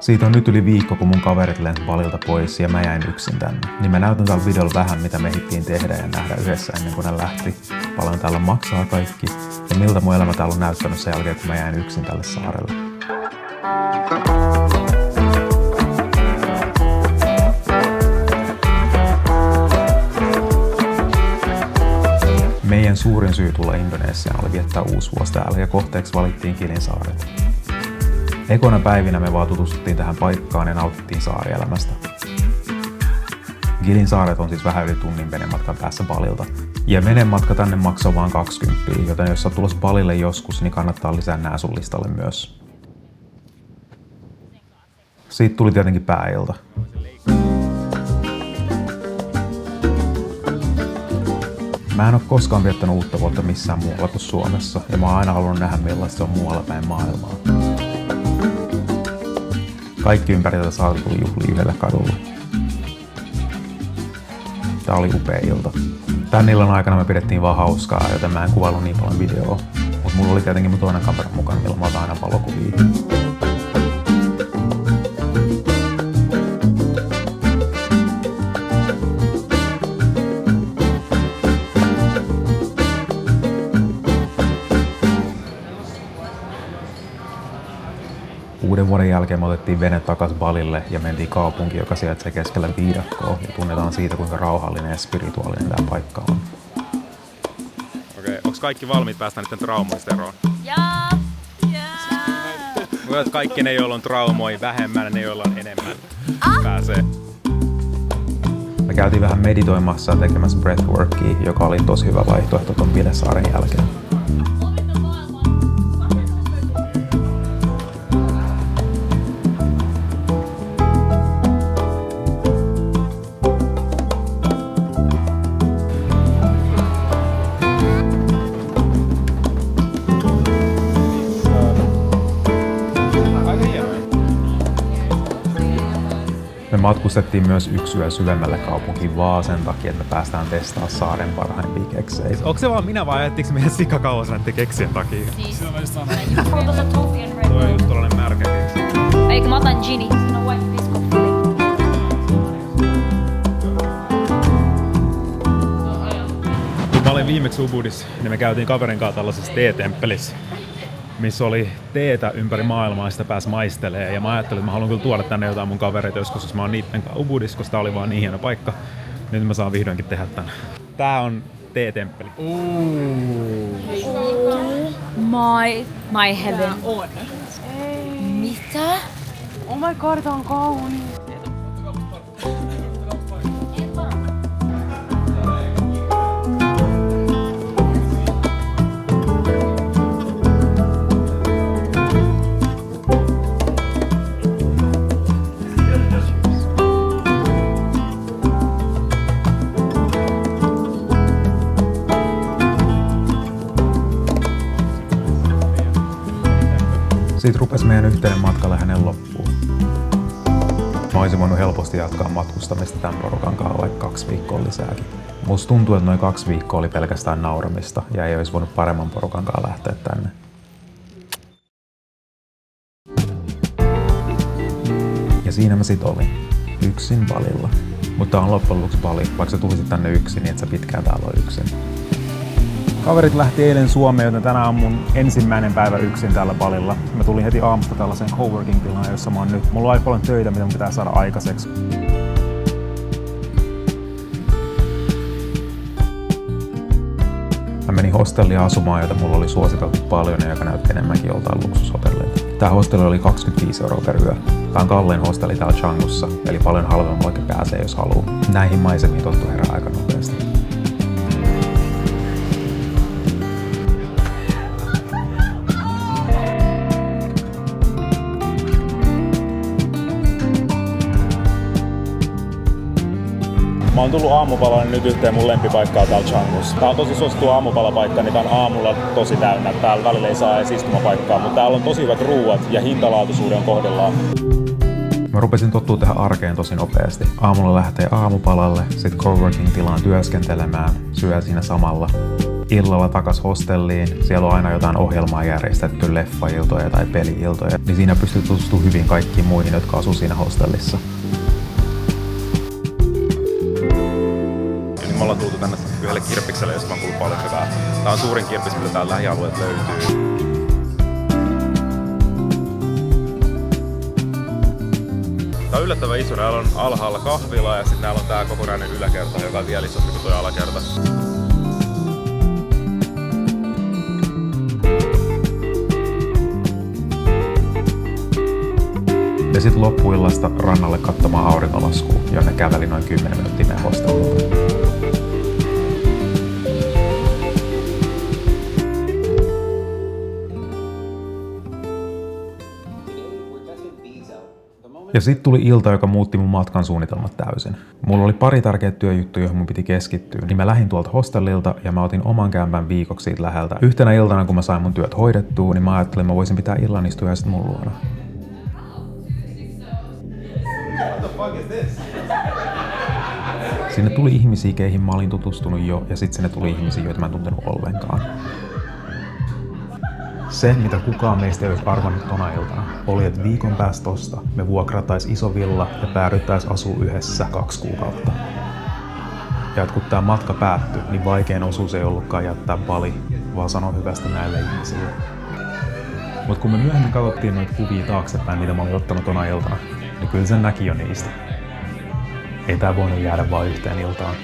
Siitä on nyt yli viikko, kun mun kaverit lensi Balilta pois ja mä jäin yksin tänne. Niin mä näytän tällä videolla vähän, mitä me ehdittiin tehdä ja nähdä yhdessä ennen kuin ne lähti. Paljon täällä maksaa kaikki ja miltä mun elämä täällä on näyttänyt sen jälkeen, kun mä jäin yksin tälle saarelle. Meidän suurin syy tulla Indonesiaan oli viettää uusi vuosi täällä ja kohteeksi valittiin Kilinsaaret. Ekona päivinä me vaan tutustuttiin tähän paikkaan ja nautittiin saarielämästä. Kilinsaaret on siis vähän yli tunnin venematkan päässä Balilta. Ja venematka tänne maksaa vaan 20, joten jos sä oot tulossa Balille joskus, niin kannattaa lisää nää sun listalle myös. Siitä tuli tietenkin pääilta. Mä en oo koskaan viettänyt uutta vuotta missään muualla kuin Suomessa, ja mä oon aina halunnut nähdä millaista se on muualla päin maailmaa. Kaikki ympäri tätä saarta tuli juhliin yhdelle kadulle. Tää oli upea ilta. Tän illan aikana me pidettiin vaan hauskaa, joten mä en kuvaillut niin paljon videoa. Mut mulla oli tietenkin mun toinen kamera mukana, millä mä otan aina valokuvia. Uuden vuoden jälkeen me otettiin vene takas Balille ja mentiin kaupunkiin, joka sijaitsee keskellä viidakkoa ja tunnetaan siitä, kuinka rauhallinen ja spirituaalinen tämä paikka on. Okei, onko kaikki valmiit päästä niiden traumoista eroon? Jaa! Voi, että kaikki ne, joilla on traumoja vähemmän, ne, joilla on enemmän, pääsee. Me käytiin vähän meditoimassa ja tekemässä breathworkia, joka oli tosi hyvä vaihtoehto ton Pilesaaren jälkeen. Me matkustettiin myös yksi yö syvemmälle kaupunkiin vaan sen takia, että me päästään testaamaan saaren parhaimpia keksejä. Onko se vaan minä vai ajattiinko meidän sikakauas näiden keksien takia? Siis. Tuo on just tollanen märkä keksi. Eikö mä otan Ginny? Siinä on white biscotti. Kun mä olin viimeksi Ubudissa, niin me käytiin kaverin kanssa tällaisessa teetemppelissä, missä oli teetä ympäri maailmaa ja sitä pääsi maistelemaan. Ja mä ajattelin, että mä haluan kyllä tuoda tänne jotain mun kavereita joskus, jos mä oon niitten kanssa Ubudissa, koska tää oli vaan niin hieno paikka. Nyt mä saan vihdoinkin tehdä tän. Tää on teetemppeli. My heaven. On. Mitä? Oh my god, tää on kaunis. Siitä rupesi meidän yhteinen matka lähenen loppuun. Mä olisin voinut helposti jatkaa matkustamista tämän porukan kanssa vaikka 2 viikkoa lisääkin. Musta tuntuu, että noin 2 viikkoa oli pelkästään nauramista ja ei olisi voinut paremman porukan kanssa lähteä tänne. Ja siinä mä sit olin. Yksin Balilla. Mutta on loppujen lopuksi Bali, vaikka sä tulisit tänne yksin, niin et sä pitkään täällä ole yksin. Kaverit lähti eilen Suomeen, joten tänään on mun ensimmäinen päivä yksin täällä Balilla. Mä tulin heti aamusta tällaiseen coworking-tilaan, jossa mä oon nyt. Mulla on aika paljon töitä, mitä mun pitää saada aikaiseksi. Mä menin hostellia asumaan, jota mulla oli suositeltu paljon ja joka näytti enemmänkin joltain luksushotelleilta. Tää hostelli oli 25 € per yö. Tää on kallein hostelli täällä Canggussa, eli paljon halvemmallakin pääsee jos haluu. Näihin maisemiin tottu herää aika nopeasti. Mä oon tullut aamupalalle nyt yhteen mun lempipaikkaa täällä Canggussa. Tää on tosi suosittu aamupalapaikka, niin tää on aamulla tosi täynnä. Täällä välillä ei saa edes istumapaikkaa, mutta täällä on tosi hyvät ruuat ja hintalaatuisuuden on kohdallaan. Mä rupesin tottua tähän arkeen tosi nopeasti. Aamulla lähtee aamupalalle, sit coworking-tilaan työskentelemään, syö siinä samalla. illalla takas hostelliin. Siellä on aina jotain ohjelmaa järjestetty, leffailtoja tai peli-iltoja. Niin siinä pystyy tutustumaan hyvin kaikkiin muihin, jotka asuu siinä hostellissa. Eli me ollaan tultu tänne yhdelle kirppikselle, josta on kuullut paljon hyvää. Tää on suurin kirppis, mitä täällä lähialueet löytyy. Tää on yllättävän iso. Näillä on alhaalla kahvila ja sitten näillä on tää kokonainen yläkerta, joka on vielä isompi kuin tuo alakerta. Ja sitten loppuillasta rannalle katsomaan auringonlaskua, jonne käveli noin 10 minuuttia meidän hostellilta. Ja sitten tuli ilta, joka muutti mun matkan suunnitelmat täysin. Mulla oli pari tärkeää työjuttuja, joihin mun piti keskittyä, niin mä lähdin tuolta hostellilta ja mä otin oman kämpän viikoksi siitä läheltä. Yhtenä iltana, kun mä sain mun työt hoidettua, niin mä ajattelin, että mä voisin pitää illanistuja sit mun luona. Sinne tuli ihmisiä, keihin mä olin tutustunut jo, ja sitten sinne tuli ihmisiä, joita mä en tuntenut ollenkaan. Se, mitä kukaan meistä ei olisi arvannut tona iltana, oli, että viikon päästä tosta me vuokrattais iso villa ja päädyttäis asuu yhdessä 2 kuukautta. Ja että kun tää matka päättyi, niin vaikein osuus ei ollutkaan jättää Bali, vaan sanoa hyvästä näille ihmisille. Mut kun me myöhemmin katsottiin noita kuvia taaksepäin, mitä mä olin ottanut tona iltana, niin kyllä sen näki jo niistä. Ei tää voinut jäädä vaan yhteen iltaan.